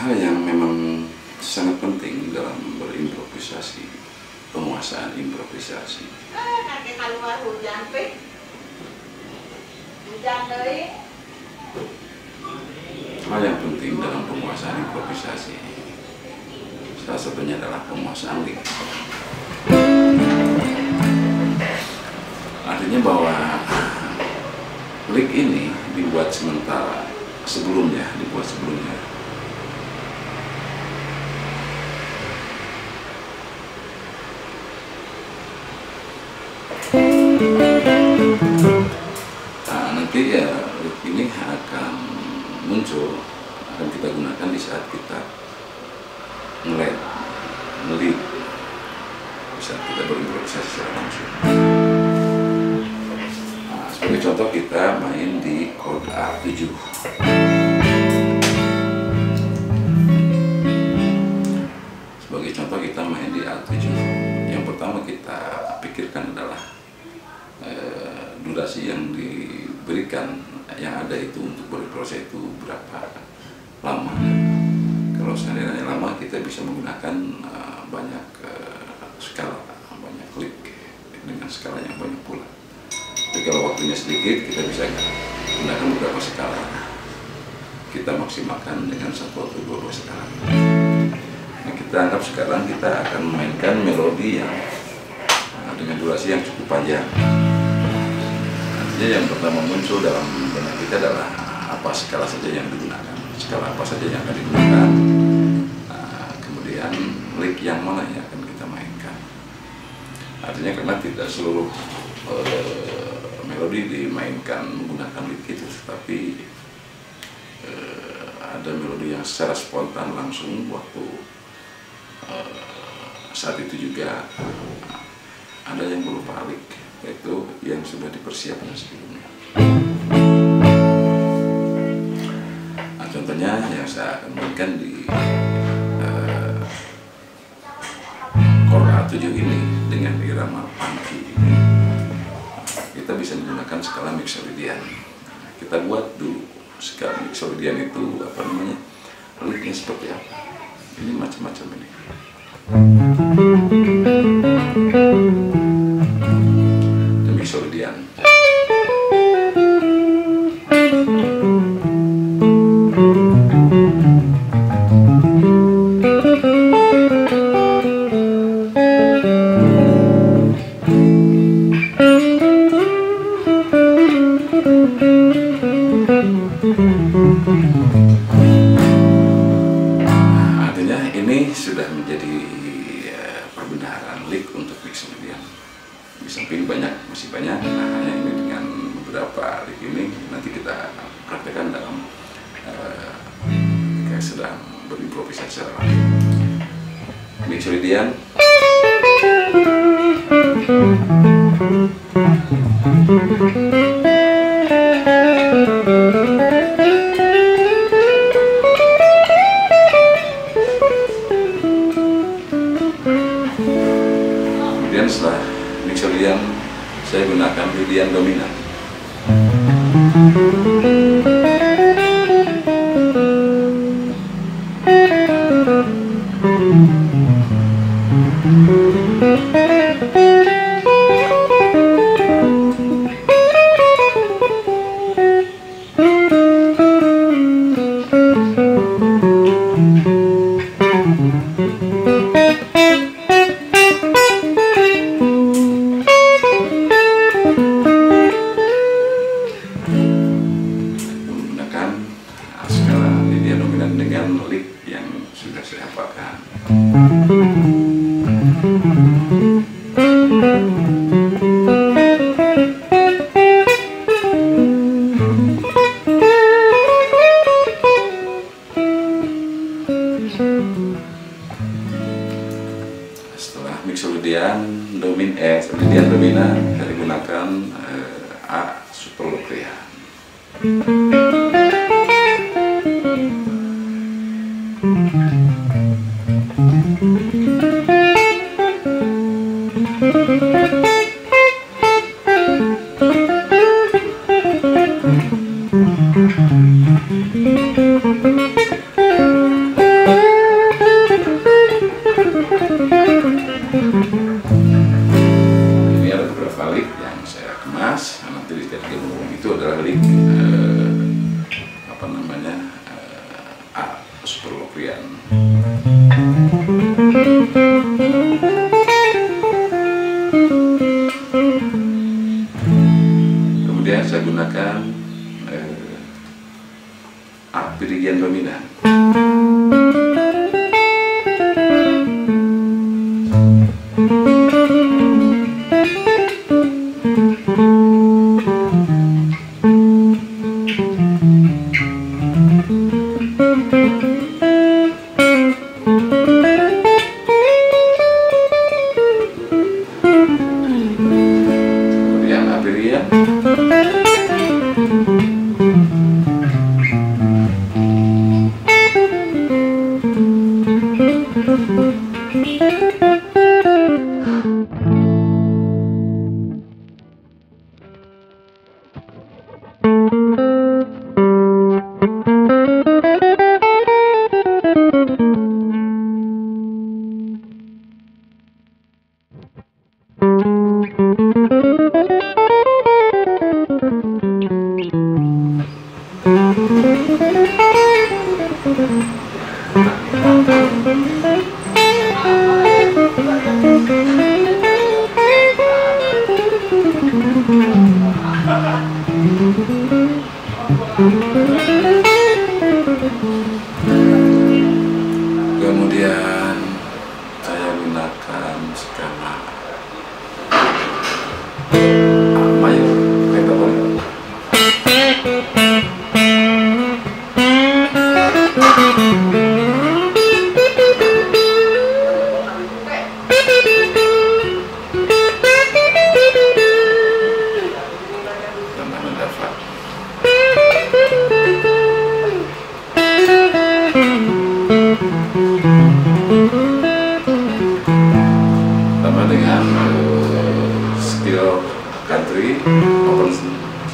hal yang memang sangat penting dalam berimprovisasi, penguasaan improvisasi. Hal yang penting dalam penguasaan improvisasi, salah satunya adalah penguasaan lick. Artinya bahwa lick ini dibuat sementara, dibuat sebelumnya. Nah, nanti ya lick ini akan muncul, akan kita gunakan di saat kita nge-lead, di saat kita berimprovisasi secara langsung. Nah, sebagai contoh kita main di chord A7. Sebagai contoh kita main di A7. Yang pertama kita pikirkan adalah durasi yang diberikan, yang ada itu untuk berproses itu berapa lama. Kalau seandainya lama, kita bisa menggunakan banyak skala, banyak lick dengan skala yang banyak pula. Tapi kalau waktunya sedikit, kita bisa gunakan beberapa skala. Kita maksimalkan dengan 1 atau 2 skala. Nah, kita anggap sekarang kita akan memainkan melodi yang dengan durasi yang cukup panjang. Artinya yang pertama muncul dalam benak kita adalah apa skala saja yang digunakan, skala apa saja yang akan digunakan. Nah, kemudian lick yang mana yang akan kita mainkan. Artinya karena tidak seluruh melodi dimainkan menggunakan lick itu, tapi ada melodi yang secara spontan langsung waktu saat itu juga ada yang berupa lick, yaitu yang sudah dipersiapkan sebelumnya. Nah, contohnya yang saya akan mainkan di chord A7 ini dengan irama funky ini, kita bisa menggunakan skala mixolydian. Kita buat dulu skala mixolydian itu apa namanya, licknya seperti apa. Ini macam-macam ini. Mixolydian. Artinya ini sudah menjadi perbenaran lick untuk mixolydian. Di samping masih banyak, nah hanya ini dengan beberapa lick ini nanti kita praktekkan dalam kayak sedang berimprovisasi secara langsung. Mixolydian. Kemudian setelah mixolydian, saya gunakan lydian dominan. Dengan lick yang sudah saya hafalkan. Setelah mixolydian dominan, saya gunakan A superlokrian. panas, nanti digabung. Itu adalah lick A Superlocrian. Kemudian saya gunakan A Phrygian dominan. Kemudian A Phrygian. Kemudian saya gunakan skala mayor, tambah nada fa. Tambah dengan skill country open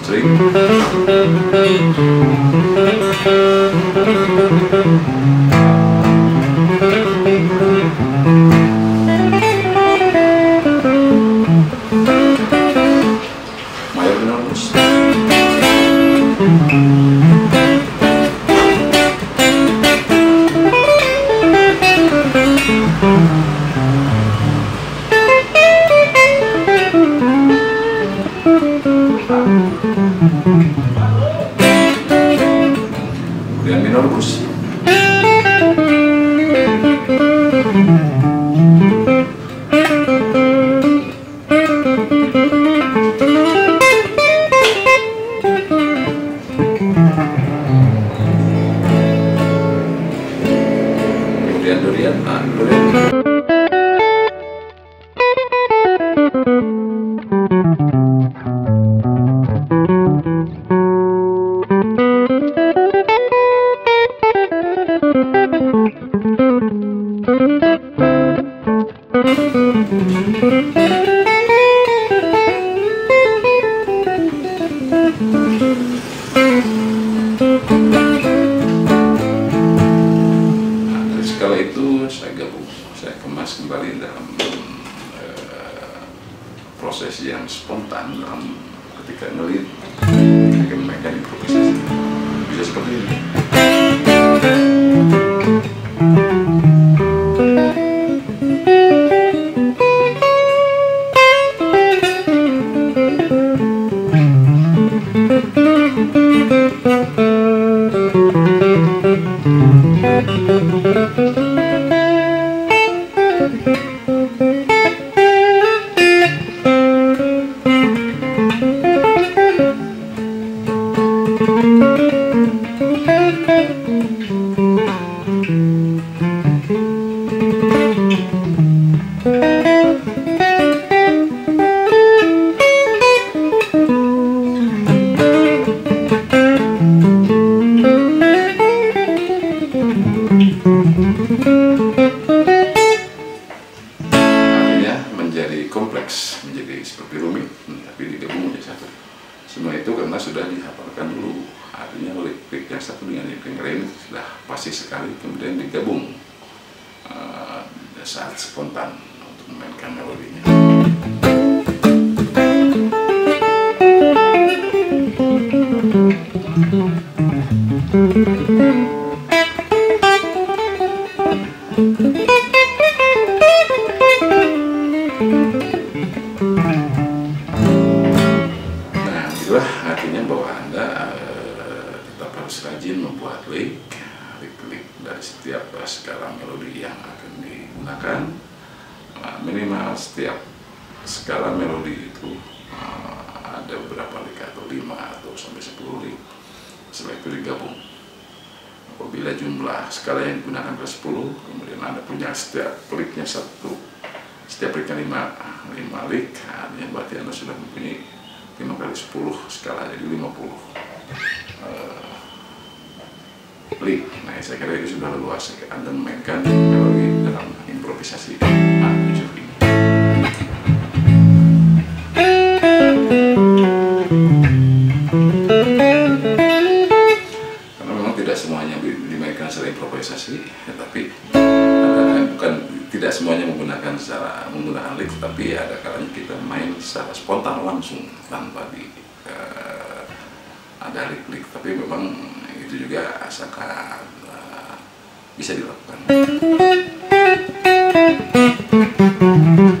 string. Mayor minor blues. Kemudian minor blues. Kemudian durian, durian. Dari skala itu saya gabung, saya kemas kembali dalam proses yang spontan dalam ketika ngelit, ketika memainkan improvisasi. Bisa seperti ini. Artinya menjadi kompleks, menjadi seperti rumit, tapi digabung menjadi satu. Semua itu karena sudah dihafalkan dulu. Artinya lirik yang satu dengan yang lain sudah pasti sekali, kemudian digabung saat spontan untuk memainkan melodinya. itulah artinya bahwa Anda tetap harus rajin membuat lick dari setiap skala melodi yang akan digunakan. Minimal setiap skala melodi itu ada beberapa lick, atau 5 atau sampai 10 lick. Setelah itu digabung. Apabila jumlah skala yang digunakan ke 10, kemudian Anda punya setiap licknya setiap licknya 5 lick, artinya berarti Anda sudah mempunyai 5 kali 10 skala, jadi 50 lick. Nah, saya kira itu sudah luas Anda memainkan melodi dalam improvisasi A7 ini. Karena memang tidak semuanya dimainkan secara improvisasi, tetapi bukan tidak semuanya menggunakan lick, tapi ada kalanya kita main secara spontan langsung tanpa ada lick, tapi memang itu juga asalkan bisa dilakukan.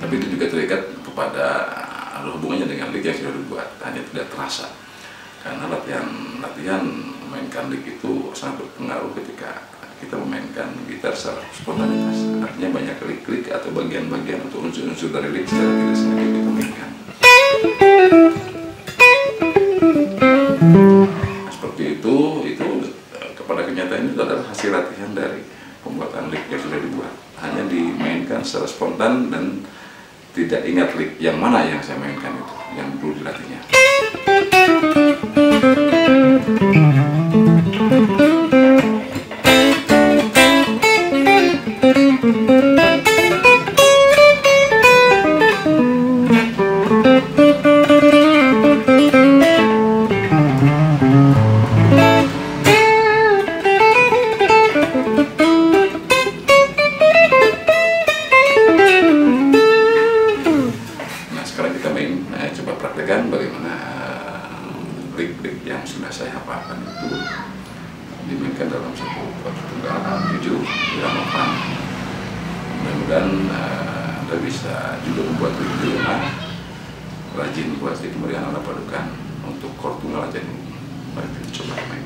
Tapi itu juga terikat kepada ada hubungannya dengan lick yang sudah dibuat, hanya tidak terasa. Karena latihan memainkan lick itu sangat berpengaruh ketika kita memainkan gitar secara spontanitas. Artinya banyak lick atau bagian-bagian atau unsur-unsur dari lick secara tidak sengaja kita mainkan. Nah, seperti itu kepada kenyataan itu adalah hasil latihan dari pembuatan lick yang sudah dibuat. Hanya dimainkan secara spontan dan tidak ingat lick yang mana yang saya mainkan itu, yang perlu dilatihnya. Coba praktekkan bagaimana lick yang sudah saya hafalkan itu dimainkan dalam satu tunggal A7 irama pan. Mudah-mudahan Anda bisa juga membuat lick di rumah, rajin buat lick, kemudian Anda padukan untuk chord tunggal aja dulu. Mari kita coba main.